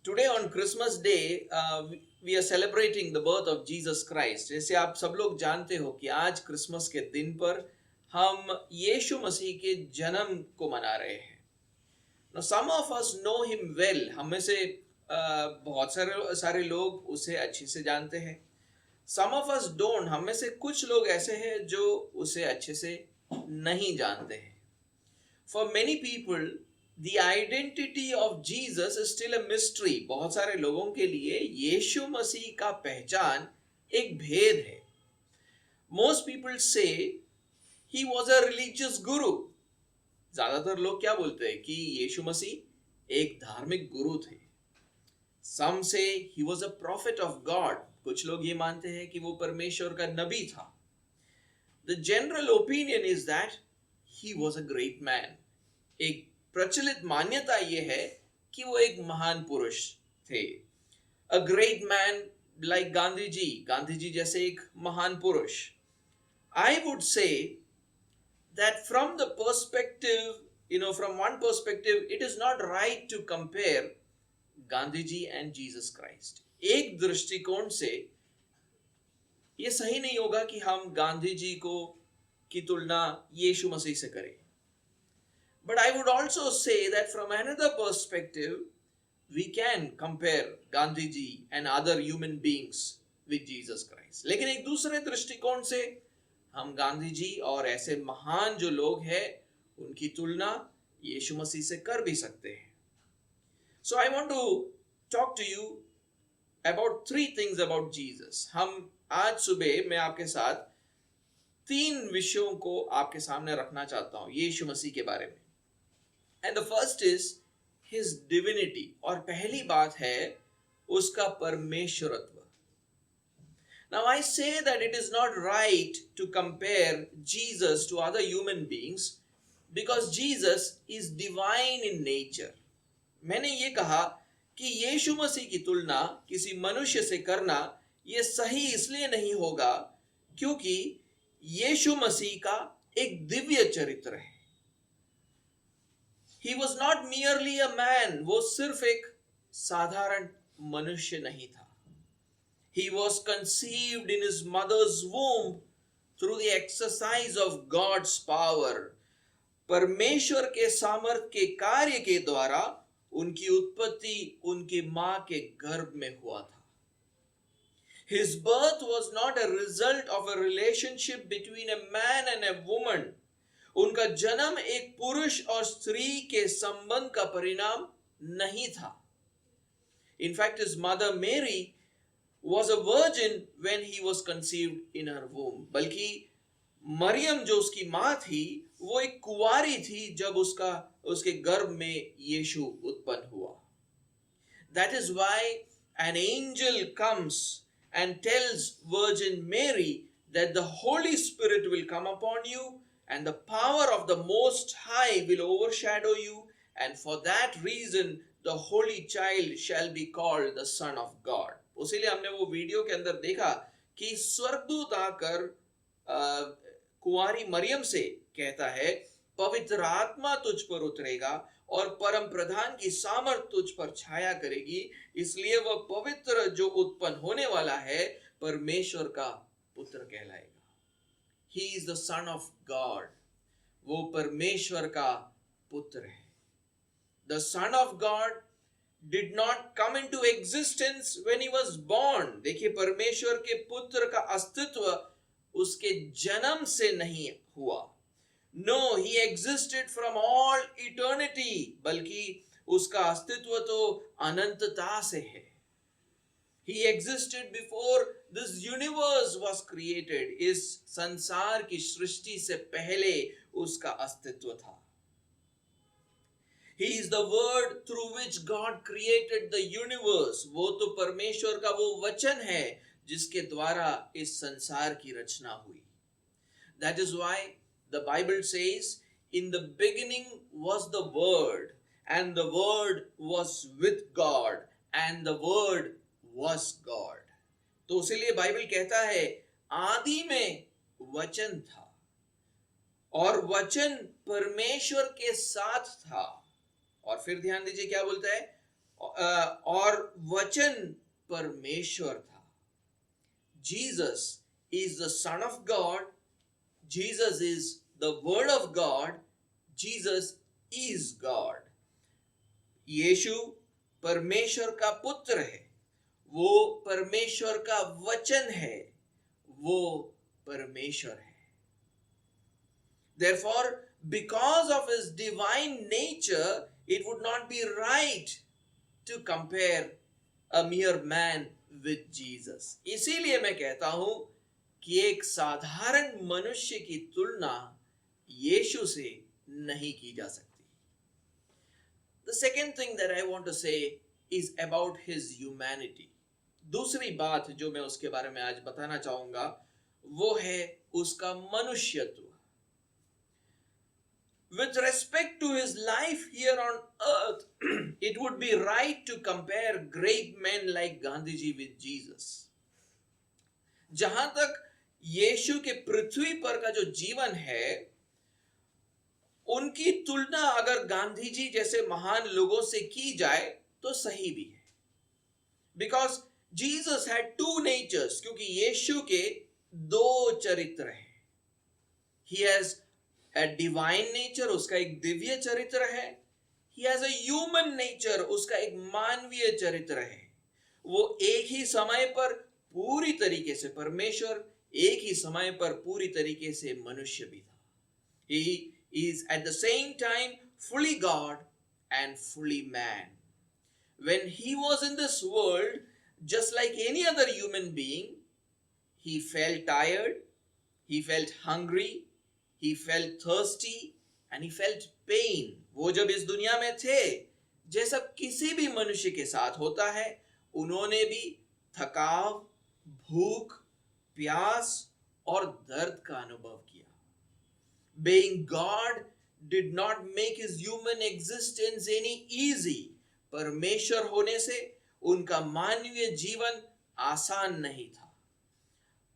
Today on Christmas Day, we are celebrating the birth of Jesus Christ. जैसे आप सब लोग जानते हो कि आज क्रिसमस के दिन पर हम यीशु मसीह के जन्म को मना रहे हैं. Now, some of us know him well. हम में से बहुत सारे सारे लोग उसे अच्छे से जानते हैं. Some of us don't. हम में से कुछ लोग ऐसे हैं जो उसे अच्छे से नहीं जानते हैं. For many people, the identity of Jesus is still a mystery. बहुत सारे लोगों के लिए यीशु मसीह का पहचान एक भेद है. Most people say he was a religious guru. ज्यादातर लोग क्या बोलते हैं कि यीशु मसीह एक धार्मिक गुरु थे. Some say he was a prophet of God. कुछ लोग ये मानते हैं कि वो परमेश्वर का नबी था. The general opinion is that he was a great man. एक प्रचलित मान्यता ये है कि वो एक महान पुरुष थे. A great man like Gandhi ji जैसे एक महान पुरुष. I would say that from the perspective, from one perspective, it is not right to compare Gandhi ji and Jesus Christ. एक दृष्टिकोण से ये सही नहीं होगा कि हम गांधी जी की तुलना यीशु मसीह से करें. But I would also say that from another perspective, we can compare Gandhi ji and other human beings with Jesus Christ. लेकिन एक दूसरे दृष्टिकोण से हम गांधी जी और ऐसे महान जो लोग हैं उनकी तुलना यीशु मसीह से कर भी सकते हैं. So I want to talk to you about three things about Jesus. हम आज सुबह मैं आपके साथ तीन विषयों को आपके सामने रखना चाहता हूं यीशु मसीह के बारे में. And the first is his divinity. और पहली बात है उसका परमेश्वरत्व. Now I say that it is not right to compare Jesus to other human beings because Jesus is divine in nature. मैंने ये कहा कि यीशु मसीह की तुलना किसी मनुष्य से करना ये सही इसलिए नहीं होगा क्योंकि यीशु मसीह का एक दिव्य चरित्र है. He was not merely a man. वो सिर्फ एक साधारण मनुष्य नहीं था. He was conceived in his mother's womb through the exercise of God's power. परमेश्वर के सामर्थ के कार्य के द्वारा उनकी उत्पत्ति उनके मां के गर्भ में हुआ था. His birth was not a result of a relationship between a man and a woman. उनका जन्म एक पुरुष और स्त्री के संबंध का परिणाम नहीं था. In fact, his mother Mary was a virgin when he was conceived in her womb. बल्कि मरियम जो उसकी मां थी वो एक कुंवारी थी जब उसके गर्भ में यीशु उत्पन्न हुआ. That is why an angel comes and tells Virgin Mary that the Holy Spirit will come upon you and the power of the Most High will overshadow you, and for that reason the Holy Child shall be called the Son of God. उसीलिए हमने वो video के अंदर देखा कि स्वर्गदूत आकर कुंवारी मरियम से कहता है पवित्र आत्मा तुझ पर उतरेगा और परम प्रधान की सामर्थ तुझ पर छाया करेगी, इसलिए वह पवित्र जो उत्पन्न होने वाला है परमेश्वर का पुत्र कहलाएगा. He is the Son of God. वो परमेश्वर का पुत्र है. The Son of God did not come into existence when he was born. देखिए परमेश्वर के पुत्र का अस्तित्व उसके जन्म से नहीं हुआ. No, he existed from all eternity. बल्कि उसका अस्तित्व तो अनंतता से है. He existed before this universe was created. इस संसार की सृष्टि से पहले उसका अस्तित्व था. He is the word through which God created the universe. वो तो परमेश्वर का वो वचन है जिसके द्वारा इस संसार की रचना हुई. That is why the Bible says, in the beginning was the word, and the word was with God, and the word was God. तो इसीलिए बाइबल कहता है आदि में वचन था और वचन परमेश्वर के साथ था. और फिर ध्यान दीजिए क्या बोलता है, और वचन परमेश्वर था. Jesus is the Son of God. Jesus is the Word of God. Jesus is God. यीशु परमेश्वर का पुत्र है, वो परमेश्वर का वचन है, वो परमेश्वर है. Therefore, because of his divine nature, it would not be right to compare a mere man with Jesus. इसीलिए मैं कहता हूं कि एक साधारण मनुष्य की तुलना यीशु से नहीं की जा सकती. The second thing that I want to say is about his humanity. दूसरी बात जो मैं उसके बारे में आज बताना चाहूंगा वो है उसका मनुष्यत्व. With respect to his life here on earth, it would be right to compare great men like Gandhiji with Jesus. जहां तक यीशु के पृथ्वी पर का जो जीवन है, उनकी तुलना अगर गांधी जी जैसे महान लोगों से की जाए तो सही भी है. Because Jesus had two natures, क्योंकि यीशु के दो चरित्र हैं. He has a divine nature, उसका एक दिव्य चरित्र है. He has a human nature, उसका एक मानवीय चरित्र है. वो एक ही समय पर पूरी तरीके से परमेश्वर, एक ही समय पर पूरी तरीके से मनुष्य भी था. He is at the same time fully God and fully man. When he was in this world, just like any other human being, he felt tired, he felt hungry, he felt thirsty, and he felt pain. वो जब इस दुनिया में थे, जैसा किसी भी मनुष्य के साथ होता है, उन्होंने भी थकाव, भूख, प्यास और दर्द का अनुभव किया. Being God did not make his human existence any easy. परमेश्वर होने से उनका मानवीय जीवन आसान नहीं था.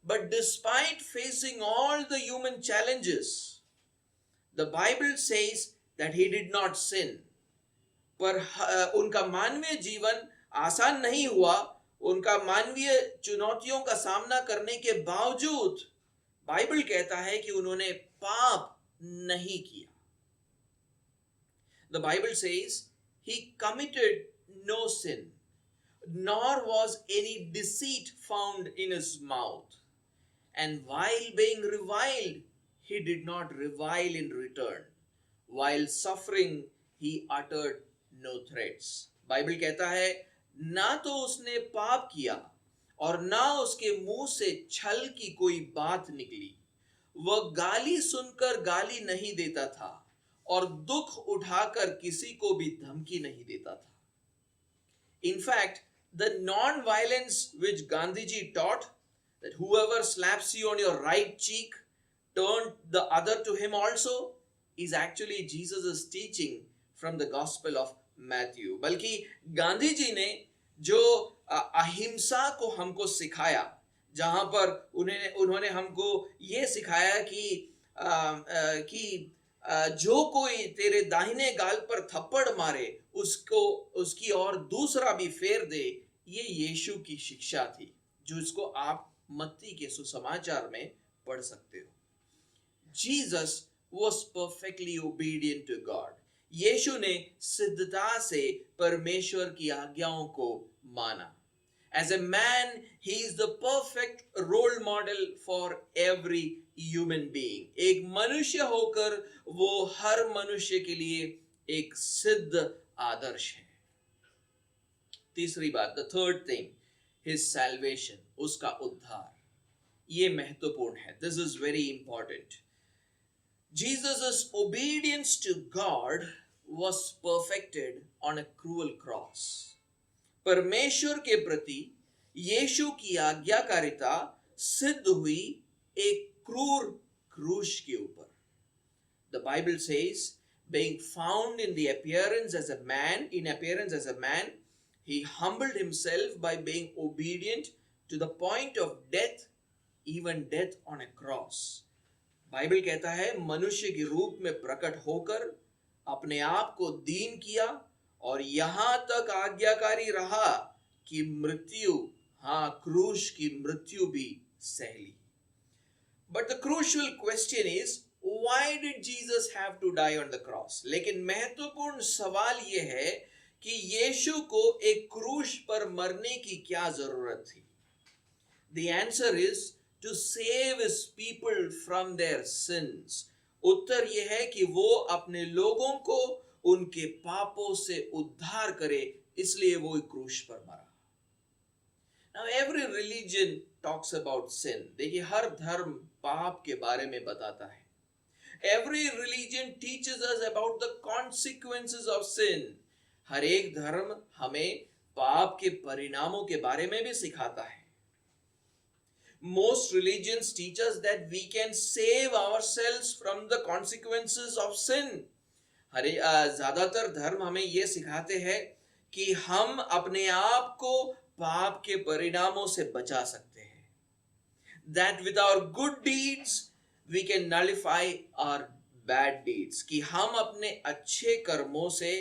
But despite facing all the human challenges, the Bible says that he did not sin. पर उनका मानवीय जीवन आसान नहीं हुआ. उनका मानवीय चुनौतियों का सामना करने के बावजूद बाइबल कहता है कि उन्होंने पाप नहीं किया. The Bible says he committed no sin, nor was any deceit found in his mouth. And while being reviled, he did not revile in return. While suffering, he uttered no threats. Bible कहता है ना तो उसने पाप किया और ना उसके मुंह से छल की कोई बात निकली. वह गाली सुनकर गाली नहीं देता था और दुख उठाकर किसी को भी धमकी नहीं देता था. In fact, the non-violence which Gandhiji taught, that whoever slaps you on your right cheek, turn the other to him also, is actually Jesus' teaching from the Gospel of Matthew. बल्कि गांधी जी ने जो अहिंसा को हमको सिखाया, जहां पर उन्होंने हमको ये सिखाया कि जो कोई तेरे दाहिने गाल पर थप्पड़ मारे उसको उसकी और दूसरा भी फेर दे, ये यीशु की शिक्षा थी, जो इसको आप मत्ती के सुसमाचार में पढ़ सकते हो. Jesus was perfectly obedient to God. यीशु ने सिद्धता से परमेश्वर की आज्ञाओं को माना. As a man, he is the perfect role model for every human being. एक मनुष्य होकर वो हर मनुष्य के लिए एक सिद्ध आदर्श है. तीसरी बात, the third thing, his salvation, उसका उद्धार. ये महत्वपूर्ण है. This is very important. Jesus' obedience to God was perfected on a cruel cross. परमेश्वर के प्रति यीशु की आज्ञाकारिता सिद्ध हुई एक क्रूर क्रूश के ऊपर. The Bible says, being found in appearance as a man, he humbled himself by being obedient to the point of death, even death on a cross. Bible कहता है मनुष्य के रूप में प्रकट होकर अपने आप को दीन किया और यहां तक आज्ञाकारी रहा कि मृत्यु, हाँ, क्रूस की मृत्यु भी सह ली. But the crucial question is, why did Jesus have to die on the cross? लेकिन महत्वपूर्ण सवाल यह है कि यीशु को एक क्रूस पर मरने की क्या जरूरत थी? The answer is to save his people from their sins. उत्तर यह है कि वो अपने लोगों को उनके पापों से उद्धार करे, इसलिए वो एक क्रूस पर मरा. Now every religion talks about sin. देखिए, हर धर्म पाप के बारे में बताता है. Every religion teaches us about the consequences of sin. हर एक धर्म हमें पाप के परिणामों के बारे में भी सिखाता है. Most religions teach us that we can save ourselves from the consequences of sin. ज्यादातर धर्म हमें यह सिखाते हैं कि हम अपने आप को पाप के परिणामों से बचा सकते हैं. That with our good deeds we can nullify our bad deeds. कि हम अपने अच्छे कर्मों से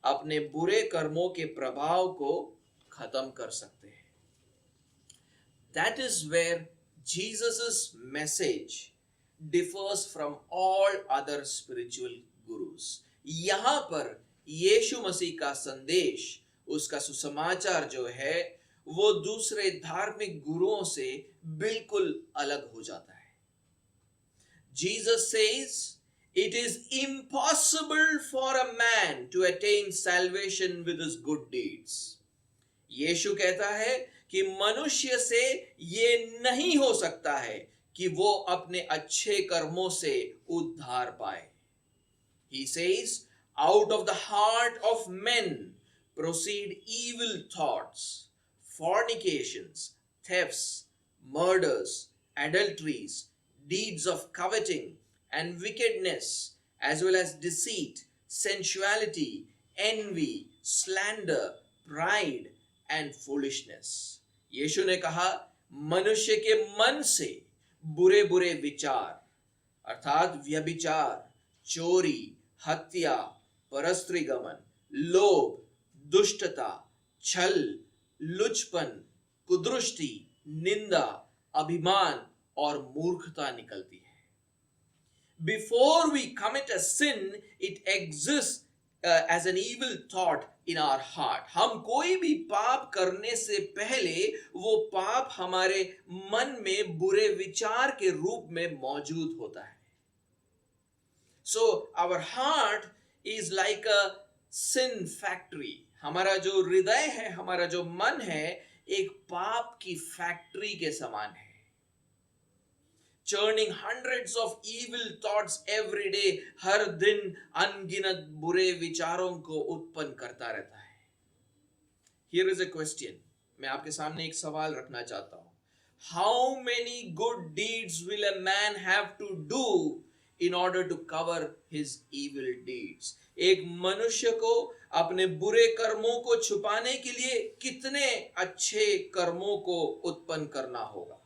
अपने बुरे कर्मों के प्रभाव को खत्म कर सकते हैं. That is where Jesus' message differs from all other spiritual gurus. यहां पर यीशु मसीह का संदेश, उसका सुसमाचार जो है, वो दूसरे धार्मिक गुरुओं से बिल्कुल अलग हो जाता है. Jesus says, it is impossible for a man to attain salvation with his good deeds. यीशु कहता है कि मनुष्य से ये नहीं हो सकता है कि वो अपने अच्छे कर्मों से उद्धार पाए. He says, out of the heart of men proceed evil thoughts, fornications, thefts, murders, adulteries, deeds of coveting and wickedness, as well as deceit, sensuality, envy, slander, pride and foolishness. यीशु ने कहा, मनुष्य के मन से बुरे बुरे विचार, अर्थात व्यभिचार, चोरी, हत्या, परस्त्रीगमन, लोभ, दुष्टता, छल, लुचपन, कुदृष्टि, निंदा, अभिमान और मूर्खता निकलती है. Before we commit a sin, it exists as an evil thought in our heart. हम कोई भी पाप करने से पहले वो पाप हमारे मन में बुरे विचार के रूप में मौजूद होता है. So our heart is like a sin factory. हमारा जो हृदय है, हमारा जो मन है, एक पाप की फैक्ट्री के समान है. Churning hundreds of evil thoughts every day, हर दिन अनगिनत बुरे विचारों को उत्पन्न करता रहता है. Here is a question. मैं आपके सामने एक सवाल रखना चाहता हूं. How many good deeds will a man have to do in order to cover his evil deeds? एक मनुष्य को अपने बुरे कर्मों को छुपाने के लिए कितने अच्छे कर्मों को उत्पन्न करना होगा?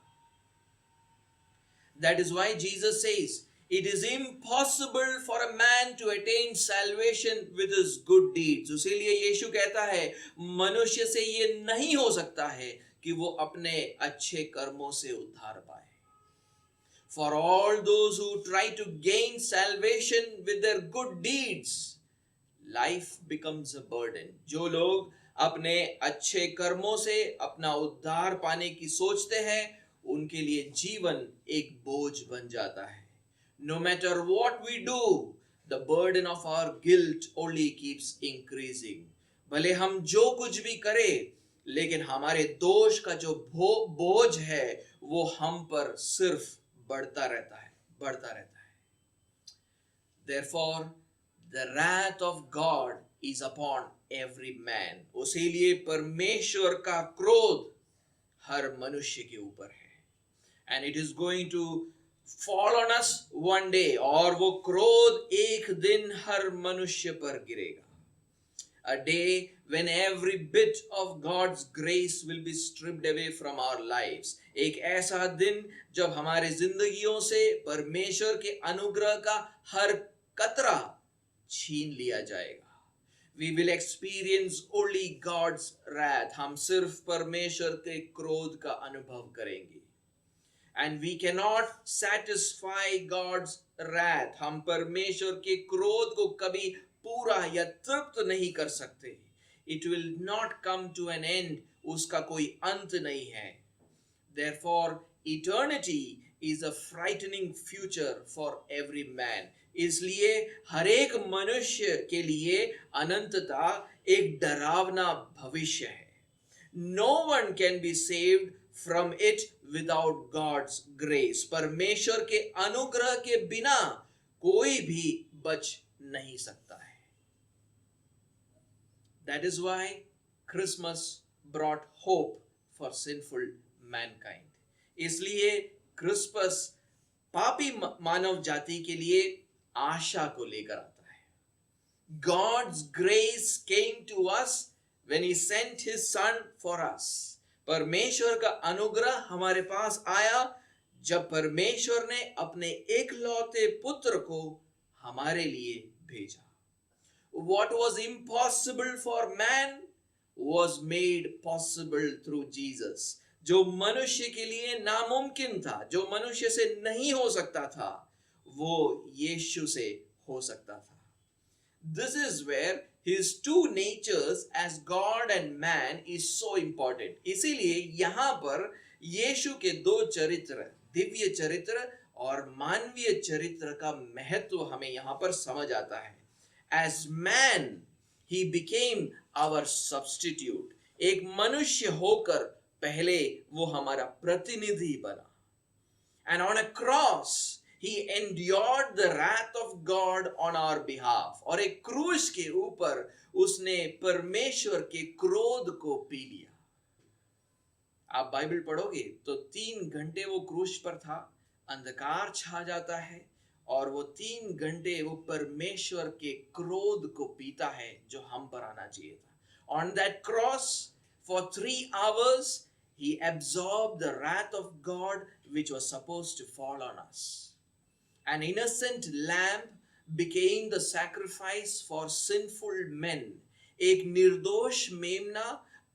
That is why Jesus says, it is impossible for a man to attain salvation with his good deeds. इसीलिए यीशु कहता है, मनुष्य से ये नहीं हो सकता है कि वो अपने अच्छे कर्मों से उद्धार पाए. For all those who try to gain salvation with their good deeds, life becomes a burden. जो लोग अपने अच्छे कर्मों से अपना उद्धार पाने की सोचते हैं, उनके लिए जीवन एक बोझ बन जाता है. No matter what we do, the burden of our guilt only keeps increasing. भले हम जो कुछ भी करें, लेकिन हमारे दोष का जो बोझ है, वो हम पर सिर्फ बढ़ता रहता है, बढ़ता रहता है. Therefore, the wrath of God is upon every man. उसीलिए परमेश्वर का क्रोध हर मनुष्य के ऊपर है. And it is going to fall on us one day. और वो क्रोध एक दिन हर मनुष्य पर गिरेगा. A day when every bit of God's grace will be stripped away from our lives. एक ऐसा दिन जब हमारे जिंदगियों से परमेश्वर के अनुग्रह का हर कतरा छीन लिया जाएगा. We will experience only God's wrath. हम सिर्फ परमेश्वर के क्रोध का अनुभव करेंगे. And we cannot satisfy God's wrath. हम परमेश्वर के क्रोध को कभी पूरा या तृप्त नहीं कर सकते. It will not come to an end. उसका कोई अंत नहीं है. Therefore, eternity is a frightening future for every man. इसलिए हर एक मनुष्य के लिए अनंतता एक डरावना भविष्य है. No one can be saved from it without God's grace. परमेश्वर के अनुग्रह के बिना कोई भी बच नहीं सकता है. That is why Christmas brought hope for sinful mankind. इसलिए क्रिसमस पापी मानव जाति के लिए आशा को लेकर आता है. God's grace came to us when he sent his son for us. परमेश्वर का अनुग्रह हमारे पास आया जब परमेश्वर ने अपने एकलौते पुत्र को हमारे लिए भेजा. What was impossible for man was made possible through Jesus. जो मनुष्य के लिए नामुमकिन था, जो मनुष्य से नहीं हो सकता था, वो यीशु से हो सकता था. This is where his two natures as God and man is so important. इसीलिए यहाँ पर यीशु के दो चरित्र, दिव्य चरित्र और मानवीय चरित्र का महत्व हमें यहाँ पर समझ आता है. As man, he became our substitute. एक मनुष्य होकर पहले वो हमारा प्रतिनिधि बना. And on a cross, he endured the wrath of God on our behalf. और एक क्रूस के ऊपर उसने परमेश्वर के क्रोध को पी लिया. आप बाइबल पढ़ोगे तो 3 घंटे वो क्रूस पर था, अंधकार छा जाता है और वो 3 घंटे वो परमेश्वर के क्रोध को पीता है जो हम पर आना चाहिए था. On that cross, for 3 hours, he absorbed the wrath of God which was supposed to fall on us. An innocent lamb became the sacrifice for sinful men. एक निर्दोष मेमना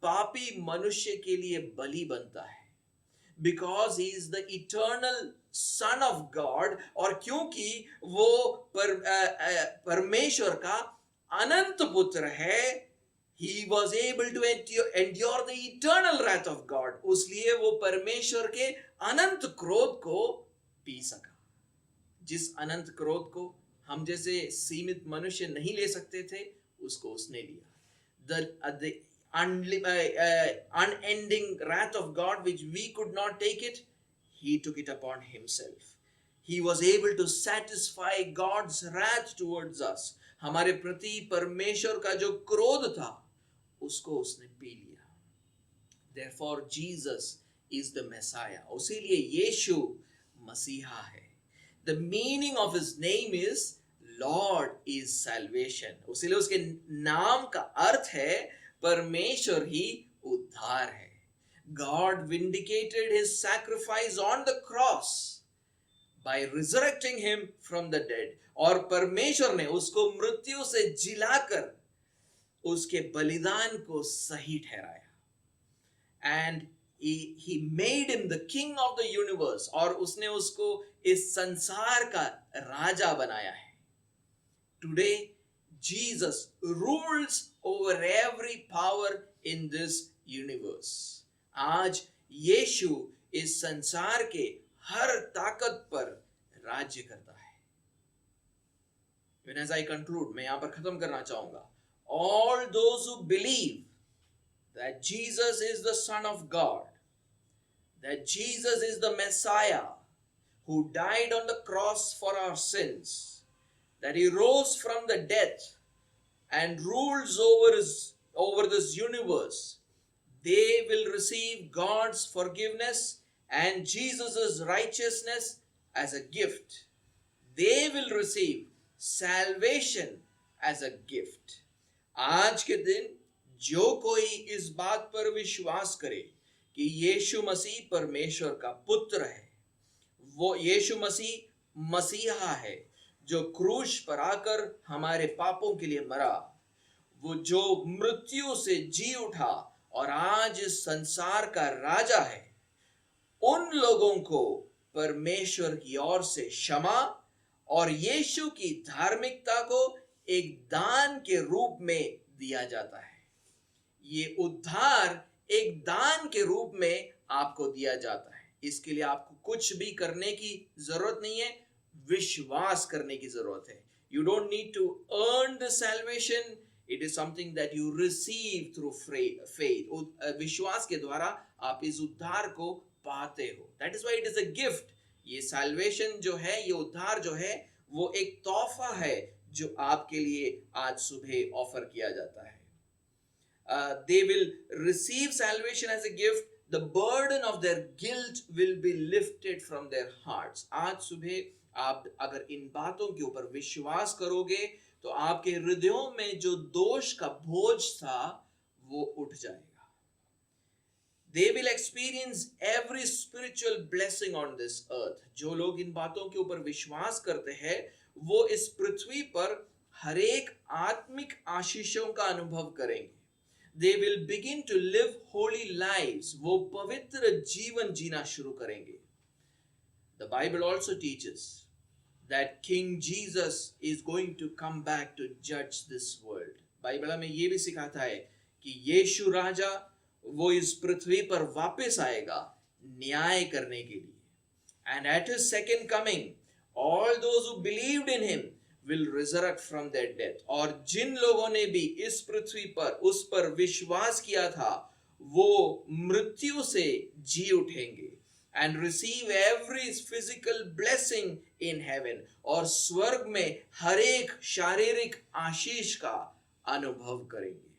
पापी मनुष्य के लिए बलि बनता है. Because he is the eternal Son of God, और क्योंकि वो परमेश्वर का अनंत पुत्र है, he was able to endure the eternal wrath of God. उसलिए वो परमेश्वर के अनंत क्रोध को पी सका. जिस अनंत क्रोध को हम जैसे सीमित मनुष्य नहीं ले सकते थे, उसको उसने लिया. The unending wrath of God which we could not take it, he took it upon himself. He was able to satisfy God's wrath towards us. हमारे प्रति परमेश्वर का जो क्रोध था उसको उसने पी लिया. Therefore Jesus is the Messiah. उसीलिए यीशु मसीहा है. The meaning of his name is Lord is salvation. उसीलिए उसके नाम का अर्थ है परमेश्वर ही उद्धार है. God vindicated his sacrifice on the cross by resurrecting him from the dead. और परमेश्वर ने उसको मृत्यु से जिलाकर उसके बलिदान को सही ठहराया. And he made him the king of the universe. और उसने उसको इस संसार का राजा बनाया है. Today Jesus rules over every power in this universe. आज यीशु इस संसार के हर ताकत पर राज्य करता है. When as I conclude, मैं यहाँ पर खत्म करना चाहूँगा. All those who believe that Jesus is the Son of God, that Jesus is the Messiah who died on the cross for our sins, that he rose from the dead and rules over this universe, they will receive God's forgiveness and Jesus' righteousness as a gift. They will receive salvation as a gift. आज के दिन जो कोई इस बात पर विश्वास करे कि यीशु मसीह परमेश्वर का पुत्र है, वो यीशु मसीह मसीहा है जो क्रूस पर आकर हमारे पापों के लिए मरा, वो जो मृत्यु से जी उठा और आज इस संसार का राजा है, उन लोगों को परमेश्वर की ओर से क्षमा और यीशु की धार्मिकता को एक दान के रूप में दिया जाता है। ये उद्धार एक दान के रूप में आपको दिया जाता है। इसके लिए आपको कुछ भी करने की जरूरत नहीं है, विश्वास करने की जरूरत है। You don't need to earn the salvation. It is something that you receive through faith. विश्वास के द्वारा आप इस उद्धार को पाते हो। That is why it is a gift. ये salvation जो है, ये उद्धार जो है, वो एक तोहफा है जो आपके लिए आज सुबह ऑफर किया जाता है। They will receive salvation as a gift. The burden of their guilt will be lifted from their hearts. आज सुबह आप अगर इन बातों के ऊपर विश्वास करोगे तो आपके हृदयों में जो दोष का बोझ था वो उठ जाएगा। They will experience every spiritual blessing on this earth. जो लोग इन बातों के ऊपर विश्वास करते हैं वो इस पृथ्वी पर हर एक आत्मिक आशीषों का अनुभव करेंगे। They will begin to live holy lives. वो पवित्र जीवन जीना शुरू करेंगे। The Bible also teaches that King Jesus is going to come back to judge this world. Bible हमें ये भी सिखाता है कि यीशु राजा वो इस पृथ्वी पर वापस आएगा न्याय करने के लिए। And at his second coming, all those who believed in him will resurrect from their death. और जिन लोगों ने भी इस पृथ्वी पर उस पर विश्वास किया था वो मृत्यु से जी उठेंगे and receive every physical blessing in heaven. और स्वर्ग में हर एक शारीरिक आशीष का अनुभव करेंगे।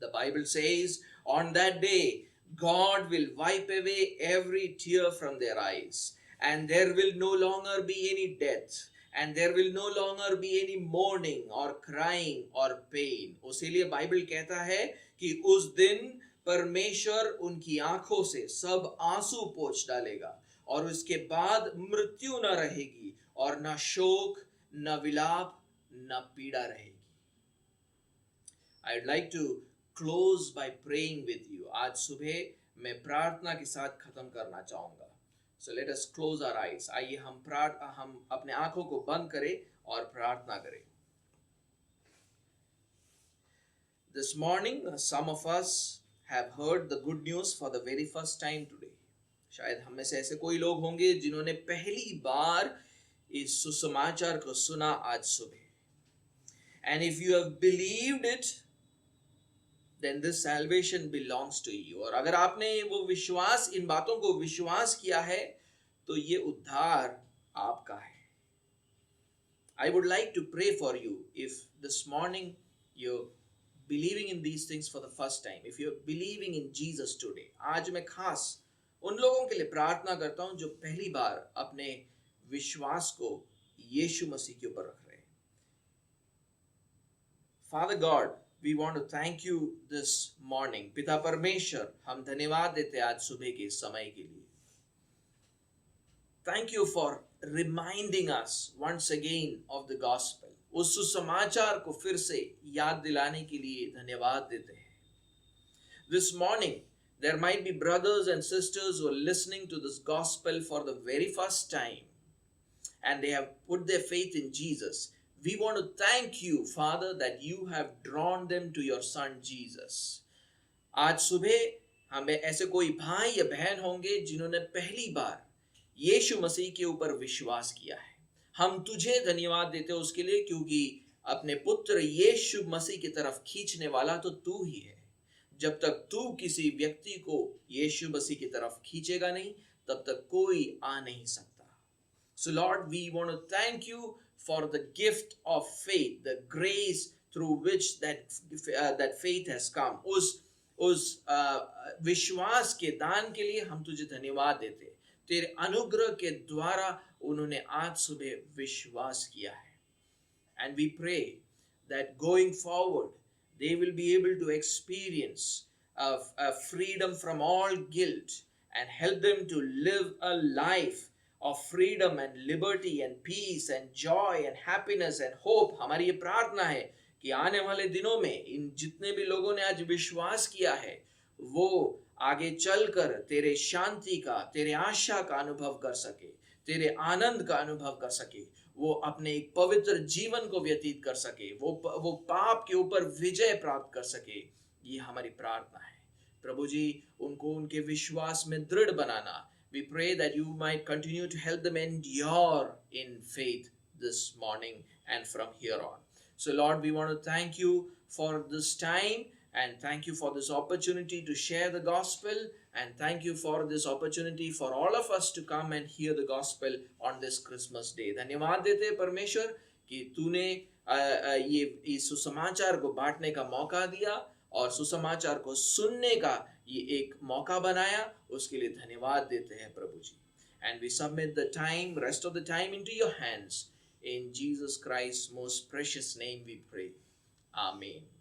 The Bible says on that day God will wipe away every tear from their eyes and there will no longer be any death and there will no longer be any mourning or crying or pain. उसीलिए Bible कहता है कि उस दिन परमेश्वर उनकी आंखों से सब आंसू पोंछ डालेगा और उसके बाद मृत्यु न रहेगी और न शोक न विलाप न पीड़ा रहेगी। I'd like to close by praying with you. आज सुबह मैं प्रार्थना के साथ खत्म करना चाहूंगा। So let us close our eyes. आइए हम अपने आंखों को बंद करें और प्रार्थना करें। This morning, some of us have heard the good news for the very first time today. शायद हम में से ऐसे कोई लोग होंगे जिन्होंने पहली बार इस सुसमाचार को सुना आज सुबह। And if you have believed it, then this salvation belongs to you. और अगर आपने वो विश्वास इन बातों को विश्वास किया है तो ये उद्धार आपका है। I would like to pray for you if this morning you're believing in these things for the first time, if you're believing in Jesus today. आज मैं खास उन लोगों के लिए प्रार्थना करता हूं जो पहली बार अपने विश्वास को यीशु मसीह के ऊपर रख रहे हैं। Father God, we want to thank you this morning. पिता परमेश्वर, हम धन्यवाद देते हैं आज सुबह के समय के लिए। Thank you for reminding us once again of the gospel. उस सुसमाचार को फिर से याद दिलाने के लिए धन्यवाद देते हैं। This morning, there might be brothers and sisters who are listening to this gospel for the very first time and they have put their faith in Jesus. We want to thank you, Father, that you have drawn them to your Son Jesus. आज सुबह हमें ऐसे कोई भाई या बहन होंगे जिन्होंने पहली बार यीशु मसीह के ऊपर विश्वास किया है। हम तुझे धन्यवाद देते हैं उसके लिए, क्योंकि अपने पुत्र यीशु मसीह की तरफ खींचने वाला तो तू ही है। जब तक तू किसी व्यक्ति को यीशु मसीह की तरफ खींचेगा नहीं, तब तक कोई आ नहीं सकता। So Lord, we want to thank you for the gift of faith, the grace through which that faith has come. उस विश्वास के दान के लिए हम तुझे धन्यवाद देते हैं। तेरे अनुग्रह के द्वारा उन्होंने आज सुबह विश्वास किया है। And we pray that going forward, they will be able to experience a freedom from all guilt and help them to live a life of freedom and liberty and peace and joy and happiness and hope. हमारी ये प्रार्थना है कि आने वाले दिनों में इन जितने भी लोगों ने आज विश्वास किया है वो आगे चलकर तेरे शांति का, तेरे आशा का अनुभव कर सके, तेरे आनंद का अनुभव कर सके, वो अपने एक पवित्र जीवन को व्यतीत कर सके, वो पाप के ऊपर विजय प्राप्त कर सके। ये हमारी प्रार्थना है प्रभु जी। उनको उनके विश्वास में दृढ़ बनाना। We pray that you might continue to help them endure in faith this morning and from here on. So Lord, we want to thank you for this time and thank you for this opportunity to share the gospel, and thank you for this opportunity for all of us to come and hear the gospel on this Christmas day. धन्यवाद देते हैं परमेश्वर कि तूने ये इस सुसमाचार को बांटने का मौका दिया और सुसमाचार को सुनने का ये एक मौका बनाया, उसके लिए धन्यवाद देते हैं प्रभु जी। And we submit the time, rest of the time into your hands. In Jesus Christ's most precious name we pray. Amen.